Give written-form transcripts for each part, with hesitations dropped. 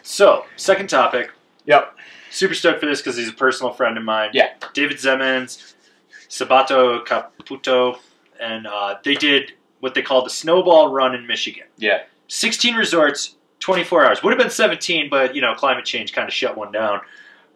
So, second topic. Yep. Super stoked for this because he's a personal friend of mine. Yeah. David Sabato, Sabato Caputo, and they did what they call the Snowball run in Michigan. Yeah. 16 resorts, 24 hours. Would have been 17, but, climate change kind of shut one down.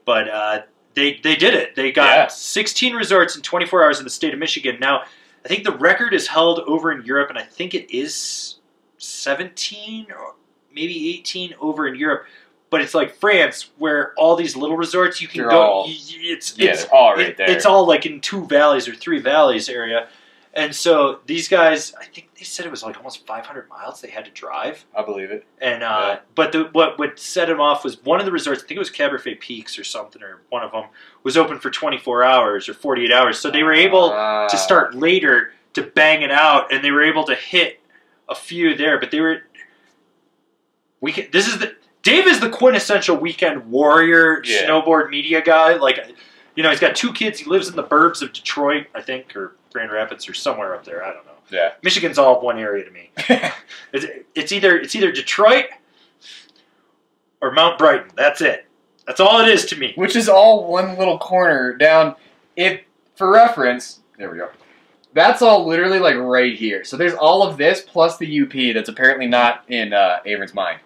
But they did it. They got 16 resorts in 24 hours in the state of Michigan. Now, I think the record is held over in Europe, and I think it is 17 or maybe 18 over in Europe. But it's like France, where all these little resorts you can go. It's all right there. It's all like in 2 valleys or 3 valleys area. And so these guys, I think they said it was like almost 500 miles they had to drive. I believe it. And but what set them off was one of the resorts, I think it was Cabernet Peaks or something, or one of them, was open for 24 hours or 48 hours. So they were able to start later to bang it out, and they were able to hit a few there. But they were... Dave is the quintessential weekend warrior snowboard media guy. Like, he's got 2 kids. He lives in the burbs of Detroit, I think, or Grand Rapids, or somewhere up there. I don't know. Yeah. Michigan's all one area to me. It's either Detroit or Mount Brighton. That's it. That's all it is to me. Which is all one little corner down. For reference, there we go. That's all literally like right here. So there's all of this plus the UP that's apparently not in Avern's mind.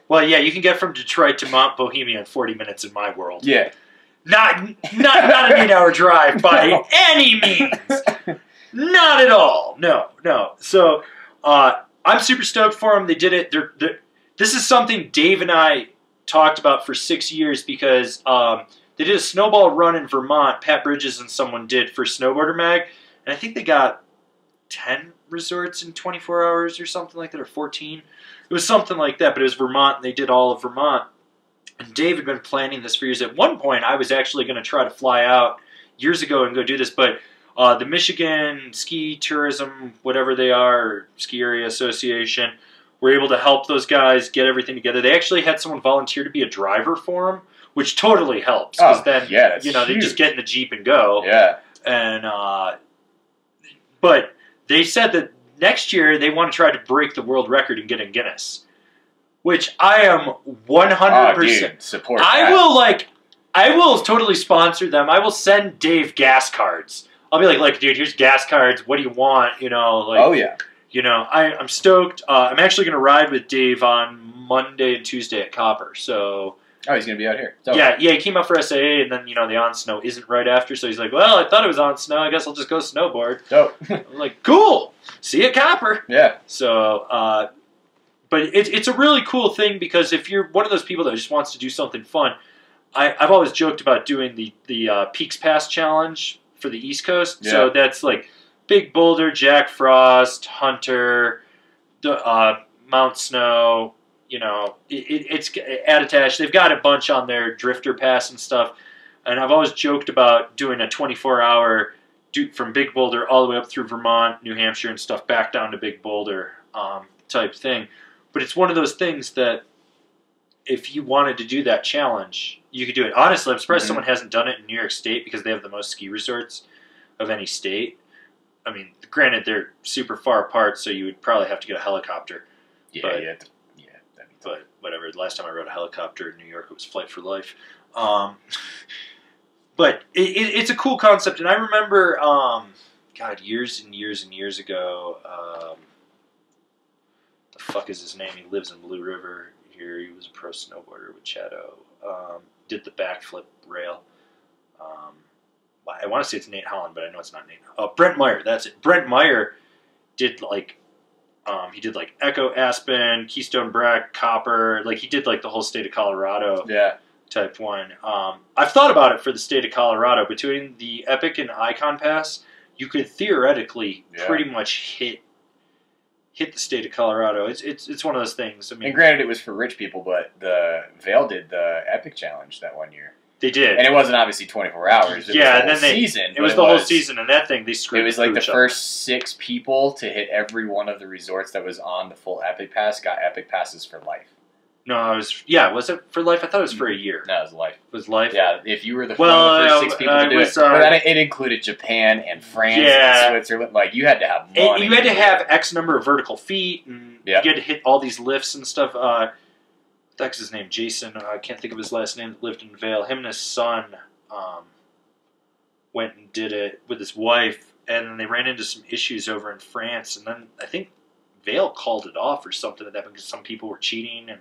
Well, yeah, you can get from Detroit to Mount Bohemia in 40 minutes in my world. Yeah. Not an 8-hour drive by any means. Not at all. No. So I'm super stoked for them. They did it. This is something Dave and I talked about for 6 years because they did a snowball run in Vermont. Pat Bridges and someone did for Snowboarder Mag. And I think they got 10 resorts in 24 hours or something like that, or 14. It was something like that, but it was Vermont, and they did all of Vermont. And Dave had been planning this for years. At one point, I was actually going to try to fly out years ago and go do this, but the Michigan Ski Tourism, whatever they are, or Ski Area Association, were able to help those guys get everything together. They actually had someone volunteer to be a driver for them, which totally helps. Because then, they just get in the Jeep and go. Yeah. And, but they said that next year they want to try to break the world record and get in Guinness, which I am 100% support. I will totally sponsor them. I will send Dave gas cards. I'll be like, dude, here's gas cards. What do you want? Oh yeah. I'm stoked. I'm actually going to ride with Dave on Monday and Tuesday at Copper. So. Oh, he's going to be out here. Yeah, he came out for SAA, and then, the on-snow isn't right after, so he's like, well, I thought it was on snow, I guess I'll just go snowboard. Dope. I'm like, cool! See you at Copper! Yeah. So, but it's a really cool thing, because if you're one of those people that just wants to do something fun, I've always joked about doing the Peaks Pass Challenge for the East Coast, so that's like Big Boulder, Jack Frost, Hunter, Mount Snow... it's attached. They've got a bunch on their Drifter Pass and stuff. And I've always joked about doing a 24-hour from Big Boulder all the way up through Vermont, New Hampshire, and stuff back down to Big Boulder type thing. But it's one of those things that if you wanted to do that challenge, you could do it. Honestly, I'm surprised someone hasn't done it in New York State because they have the most ski resorts of any state. I mean, granted, they're super far apart, so you would probably have to get a helicopter. Yeah, but, but whatever. The last time I rode a helicopter in New York, it was Flight for Life. But it's a cool concept, and I remember, years and years and years ago, the fuck is his name? He lives in Blue River here. He was a pro snowboarder with Chateau. Did the backflip rail. I want to say it's Nate Holland, but I know it's not Nate. Brent Meyer, that's it. Brent Meyer did he did Echo, Aspen, Keystone Brack, Copper. He did the whole state of Colorado type one. I've thought about it for the state of Colorado. Between the Epic and Icon Pass, you could theoretically pretty much hit the state of Colorado. It's one of those things. I mean, and granted, it was for rich people, but the Vail did the Epic Challenge that one year. They did, and it wasn't obviously 24 hours. It was the whole season. It was the whole season, and that thing they screwed. It was the first 6 people to hit every one of the resorts that was on the full Epic Pass got Epic Passes for life. No, was it for life? I thought it was for a year. No, it was life. It was life? Yeah, if you were the one of the first 6 people to do it. But then it included Japan and France and Switzerland. You had to have money. You had to have X number of vertical feet, and you had to hit all these lifts and stuff. that's his name, Jason. I can't think of his last name. That lived in Vail. Him and his son went and did it with his wife, and then they ran into some issues over in France. And then I think Vail called it off or something like that because some people were cheating, and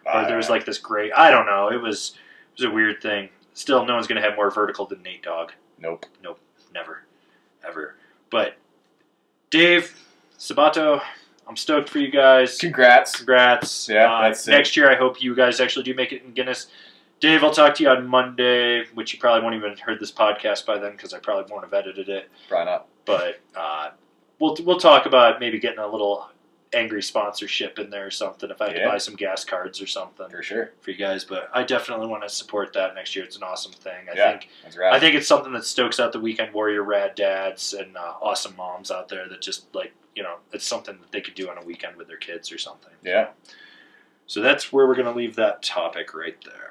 or there was like this gray. I don't know. It was a weird thing. Still, no one's gonna have more vertical than Nate Dogg. Nope, never, ever. But Dave, Sabato, I'm stoked for you guys. Congrats. Yeah, that's it. Next year, I hope you guys actually do make it in Guinness. Dave, I'll talk to you on Monday, which you probably won't even have heard this podcast by then because I probably won't have edited it. Probably not. But we'll talk about maybe getting a little Angry sponsorship in there or something if I have to buy some gas cards or something. For sure. For you guys. But I definitely want to support that next year. It's an awesome thing. I think it's something that stokes out the weekend warrior rad dads and awesome moms out there that just like, it's something that they could do on a weekend with their kids or something. Yeah. So that's where we're going to leave that topic right there.